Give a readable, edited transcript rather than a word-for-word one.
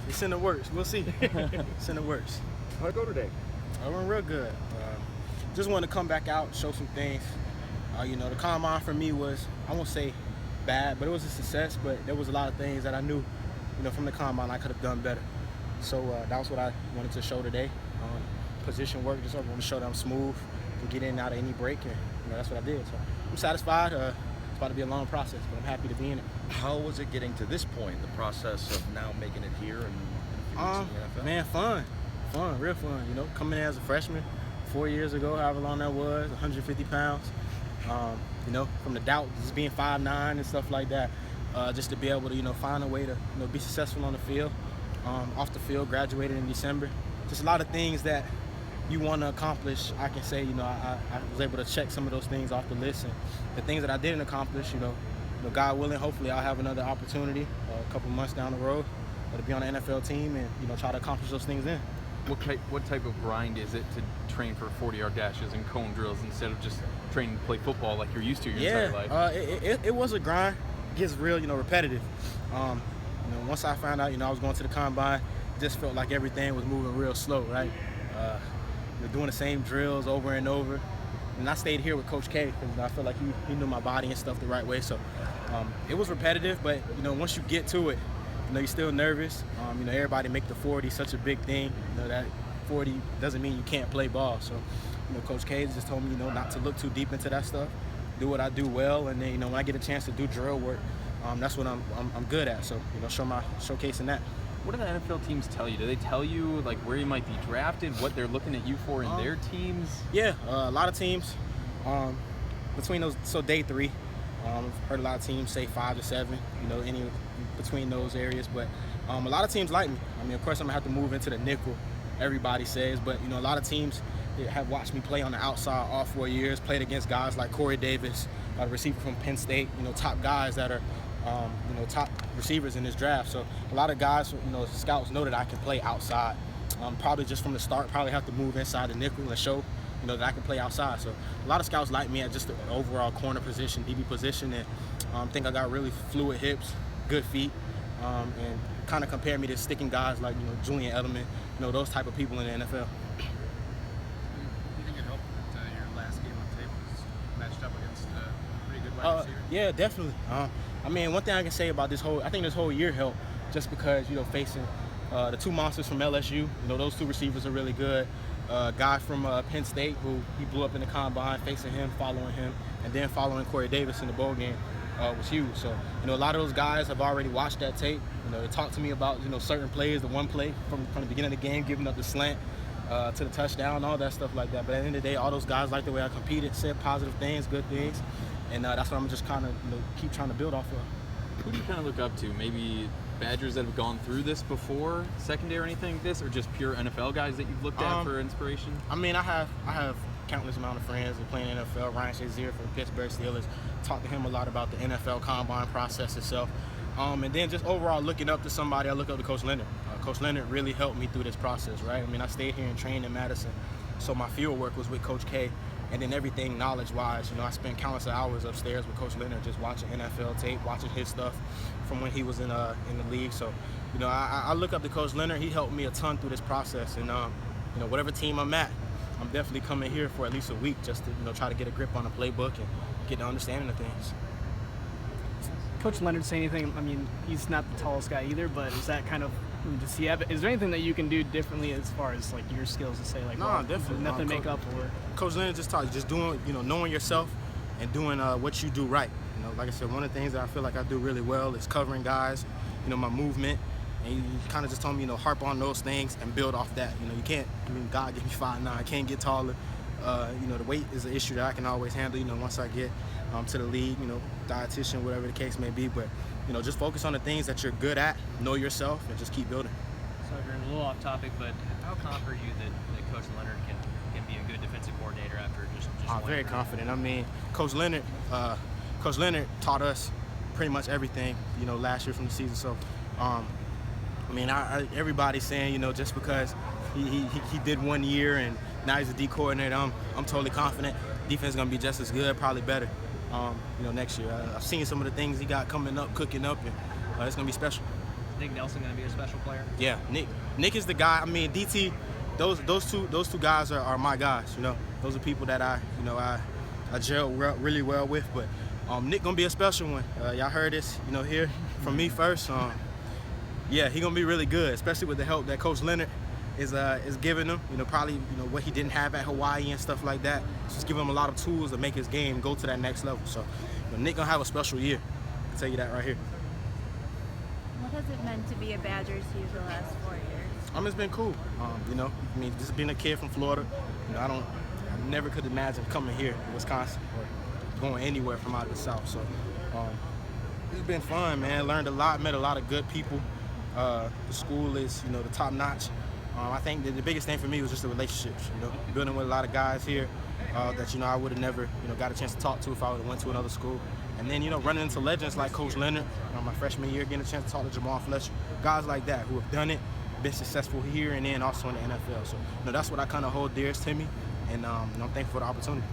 It's in the works. We'll see. It's in the works. How'd it go today? I went real good. Just wanted to come back out, show some things. The combine for me was, I won't say bad, but it was a success. But there was a lot of things that I knew, from the combine I could have done better. So that was what I wanted to show today. Position work, just I want to show that I'm smooth, can get in and out of any break, and that's what I did. So I'm satisfied. It's about to be a long process, but I'm happy to be in it. How was it getting to this point, the process of now making it here and in a few weeks in the NFL? Man, fun, real fun. Coming in as a freshman 4 years ago, however long that was, 150 pounds. From the doubt, just being 5'9" and stuff like that, just to be able to, find a way to, be successful on the field, off the field, graduated in December. Just a lot of things that you want to accomplish. I can say, I was able to check some of those things off the list, and the things that I didn't accomplish, God willing, hopefully I'll have another opportunity a couple months down the road to be on an NFL team and, try to accomplish those things then. What type of grind is it to train for 40-yard dashes and cone drills instead of just training to play football like you're used to your entire life? It was a grind. It gets real, repetitive. Once I found out, I was going to the combine, it just felt like everything was moving real slow, right? Doing the same drills over and over. And I stayed here with Coach K because I felt like he knew my body and stuff the right way. So it was repetitive, but once you get to it, you're still nervous. Everybody make the 40 such a big thing. That 40 doesn't mean you can't play ball. So Coach K just told me not to look too deep into that stuff, do what I do well, and then when I get a chance to do drill work, that's what I'm good at. So showcasing that. What do the NFL teams tell you? Do they tell you like where you might be drafted, what they're looking at you for in their teams? Yeah, a lot of teams between those. So day 3, I've heard a lot of teams say 5 to 7. Any between those areas, but a lot of teams like me. Of course, I'm gonna have to move into the nickel. Everybody says, but a lot of teams have watched me play on the outside all 4 years. Played against guys like Corey Davis, a receiver from Penn State. Top guys that are. Top receivers in this draft. So a lot of guys, scouts know that I can play outside. Probably just from the start, probably have to move inside the nickel and show, that I can play outside. So a lot of scouts like me at just the overall corner position, DB position, and think I got really fluid hips, good feet, and kind of compare me to sticking guys like, Julian Edelman, those type of people in the NFL. Do you think it helped that your last game on tape was matched up against a pretty good wide receiver? Yeah, definitely. One thing I can say about this whole year helped just because, facing the 2 monsters from LSU, those 2 receivers are really good. Guy from Penn State who he blew up in the combine, facing him, following him, and then following Corey Davis in the bowl game was huge. So, a lot of those guys have already watched that tape. They talked to me about, certain plays, the one play from the beginning of the game, giving up the slant to the touchdown, all that stuff like that. But at the end of the day, all those guys like the way I competed, said positive things, good things. And that's what I'm just kind of keep trying to build off of. Who do you kind of look up to? Maybe Badgers that have gone through this before, secondary or anything like this, or just pure NFL guys that you've looked at for inspiration? I have countless amount of friends that play in the NFL. Ryan Shazier from the Pittsburgh Steelers. Talked to him a lot about the NFL combine process itself. And then just overall looking up to somebody, I look up to Coach Leonard. Coach Leonard really helped me through this process, right? I stayed here and trained in Madison, so my field work was with Coach K. And then everything knowledge-wise, I spent countless hours upstairs with Coach Leonard just watching NFL tape, watching his stuff from when he was in the league. So, I look up to Coach Leonard. He helped me a ton through this process. And, whatever team I'm at, I'm definitely coming here for at least a week just to, try to get a grip on the playbook and get the understanding of things. Coach Leonard say anything? He's not the tallest guy either, but is that kind of, does he have, is there anything that you can do differently as far as like your skills to say like, no, definitely nothing to make up for? Coach Leonard just taught you, just doing, knowing yourself and doing what you do right. Like I said, one of the things that I feel like I do really well is covering guys, my movement, and you kind of just told me, harp on those things and build off that. You can't, God gave me 5'9", I can't get taller. The weight is an issue that I can always handle, once I get to the league, dietitian, whatever the case may be. But, just focus on the things that you're good at, know yourself, and just keep building. Sojourn, a little off topic, but how confident are you that Coach Leonard can be a good defensive coordinator after just I'm very confident. Coach Leonard taught us pretty much everything, last year from the season. So, everybody's saying, just because he did 1 year and now he's a D coordinator, I'm totally confident. Defense is going to be just as good, probably better, next year. I've seen some of the things he got coming up, cooking up, and it's going to be special. Nick Nelson going to be a special player? Yeah, Nick is the guy. I mean, DT, those two guys are my guys. You know, those are people that I gel really well with. But Nick gonna be a special one. Y'all heard this, here from me first. Yeah, he gonna be really good, especially with the help that Coach Leonard is giving him. Probably what he didn't have at Hawaii and stuff like that. Just give him a lot of tools to make his game go to that next level. So Nick gonna have a special year. I can tell you that right here. What has it meant to be a Badgers to you the last 4 years? It's been cool. Just being a kid from Florida, I never could imagine coming here in Wisconsin or going anywhere from out of the South. So it's been fun, man. Learned a lot, met a lot of good people. The school is, the top notch. I think that the biggest thing for me was just the relationships. Building with a lot of guys here that I would have never, got a chance to talk to if I would have went to another school. And then, running into legends like Coach Leonard, my freshman year, getting a chance to talk to Jamal Fletcher, guys like that who have done it, been successful here and then also in the NFL. So, that's what I kind of hold dearest to me, and I'm thankful for the opportunity.